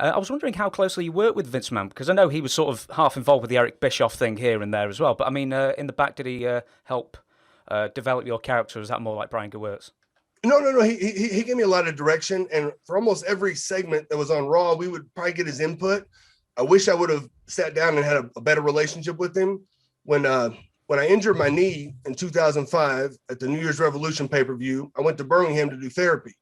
I was wondering how closely you worked with Vince McMahon, because I know he was sort of half involved with the Eric Bischoff thing here and there as well. But I mean, in the back, did he help develop your character? Or is that more like Brian Gewirtz? No. He gave me a lot of direction, and for almost every segment that was on Raw, we would probably get his input. I wish I would have sat down and had a better relationship with him. When I injured my knee in 2005 at the New Year's Revolution pay-per-view, I went to Birmingham to do therapy.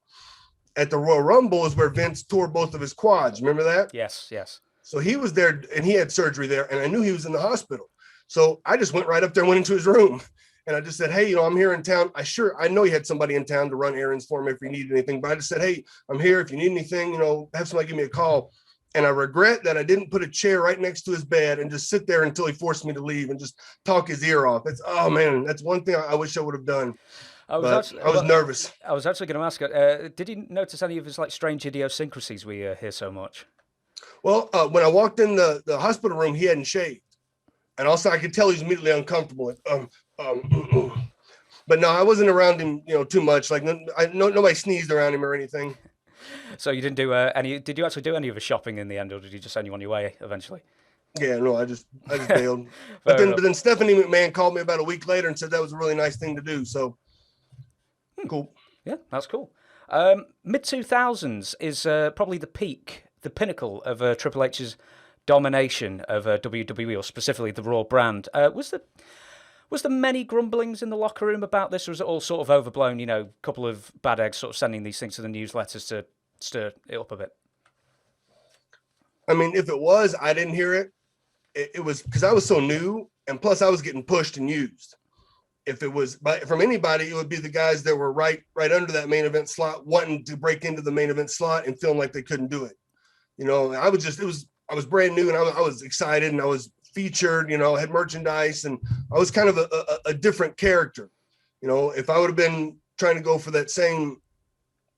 At the Royal Rumble is where Vince tore both of his quads. Remember that? Yes, yes. So he was there, and he had surgery there, and I knew he was in the hospital. So I just went right up there, went into his room, and I just said, hey, I'm here in town. I know he had somebody in town to run errands for him if he needed anything, but I just said, hey, I'm here. If you need anything, have somebody give me a call. And I regret that I didn't put a chair right next to his bed and just sit there until he forced me to leave and just talk his ear off. That's one thing I wish I would have done. I was nervous. I was actually going to ask, did you notice any of his strange idiosyncrasies we hear so much? Well, when I walked in the hospital room, he hadn't shaved. And also I could tell he was immediately uncomfortable. But no, I wasn't around him, too much. Nobody sneezed around him or anything. So you didn't do did you actually do any of the shopping in the end, or did you just send you on your way eventually? Yeah, no, I just bailed. but then Stephanie McMahon called me about a week later and said that was a really nice thing to do. So cool. Yeah, that's cool. Mid-2000s is probably the pinnacle of Triple H's domination of WWE, or specifically the Raw brand. Was there many grumblings in the locker room about this, or was it all sort of overblown, a couple of bad eggs sort of sending these things to the newsletters to stir it up a bit? I mean, if it was, I didn't hear it. It was because I was so new, and plus I was getting pushed and used. If it was from anybody, it would be the guys that were right under that main event slot, wanting to break into the main event slot and feeling like they couldn't do it. I was brand new, and I was excited, and I was featured, had merchandise, and I was kind of a different character. If I would have been trying to go for that same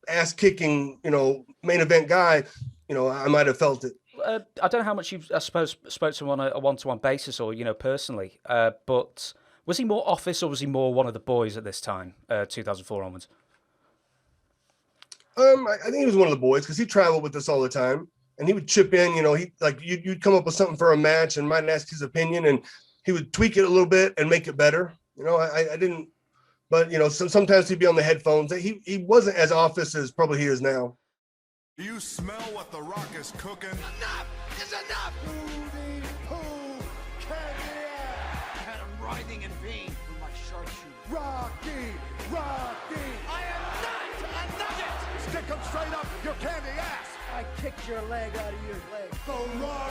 ass kicking, main event guy, I might have felt it. I don't know how much you, I suppose, spoke to him on a one-to-one basis or, personally, but was he more office or was he more one of the boys at this time, 2004 onwards? I think he was one of the boys because he traveled with us all the time, and he would chip in, you'd come up with something for a match and might ask his opinion, and he would tweak it a little bit and make it better. I didn't, but, sometimes he'd be on the headphones. He wasn't as office as probably he is now. Do you smell what the Rock is cooking? Enough is enough! Rudy Poo Kenya! And I'm writhing in pain with my sharpshooter. Rocky! I am not a nugget! Stick him straight up your candy ass! I kicked your leg out of your leg. The Rock